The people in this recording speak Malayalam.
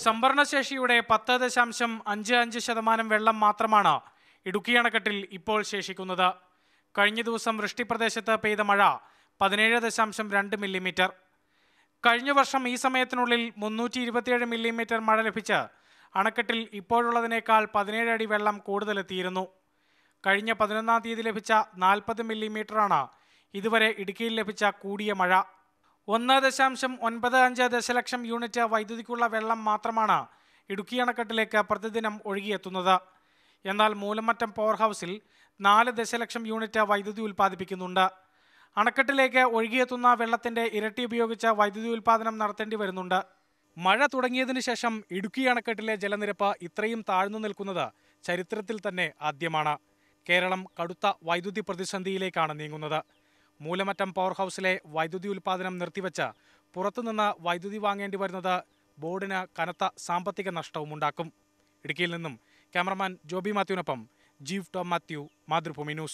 സംഭരണശേഷിയുടെ 10.55% വെള്ളം മാത്രമാണ് ഇടുക്കി അണക്കെട്ടിൽ ഇപ്പോൾ ശേഷിക്കുന്നത്. കഴിഞ്ഞ ദിവസം വൃഷ്ടിപ്രദേശത്ത് പെയ്ത മഴ 17.2 മില്ലിമീറ്റർ. കഴിഞ്ഞ വർഷം ഈ സമയത്തിനുള്ളിൽ 327 മില്ലിമീറ്റർ മഴ ലഭിച്ച് അണക്കെട്ടിൽ ഇപ്പോഴുള്ളതിനേക്കാൾ 17 അടി വെള്ളം കൂടുതലെത്തിയിരുന്നു. കഴിഞ്ഞ 11-ാം തീയതി ലഭിച്ച 40 മില്ലിമീറ്ററാണ് ഇതുവരെ ഇടുക്കിയിൽ ലഭിച്ച കൂടിയ മഴ. 1.95 ദശലക്ഷം യൂണിറ്റ് വൈദ്യുതിക്കുള്ള വെള്ളം മാത്രമാണ് ഇടുക്കി അണക്കെട്ടിലേക്ക് പ്രതിദിനം ഒഴുകിയെത്തുന്നത്. എന്നാൽ മൂലമറ്റം പവർ ഹൗസിൽ 4 ദശലക്ഷം യൂണിറ്റ് വൈദ്യുതി ഉൽപ്പാദിപ്പിക്കുന്നുണ്ട്. അണക്കെട്ടിലേക്ക് ഒഴുകിയെത്തുന്ന വെള്ളത്തിന്റെ ഇരട്ടി ഉപയോഗിച്ച് വൈദ്യുതി ഉൽപ്പാദനം നടത്തേണ്ടി വരുന്നുണ്ട്. മഴ തുടങ്ങിയതിനു ശേഷം ഇടുക്കി അണക്കെട്ടിലെ ജലനിരപ്പ് ഇത്രയും താഴ്ന്നു നിൽക്കുന്നത് ചരിത്രത്തിൽ തന്നെ ആദ്യമാണ്. കേരളം കടുത്ത വൈദ്യുതി പ്രതിസന്ധിയിലേക്കാണ് നീങ്ങുന്നത്. മൂലമറ്റം പവർ ഹൗസിലെ വൈദ്യുതി ഉൽപ്പാദനം നിർത്തിവെച്ച് പുറത്തുനിന്ന് വൈദ്യുതി വാങ്ങേണ്ടി വരുന്നത് ബോർഡിന് കനത്ത സാമ്പത്തിക നഷ്ടവുമുണ്ടാക്കും. ഇടുക്കിയിൽ നിന്നും ക്യാമറമാൻ ജോബി മാത്യുവിനൊപ്പം ജീവ് ടോം മാത്യു, മാതൃഭൂമി ന്യൂസ്.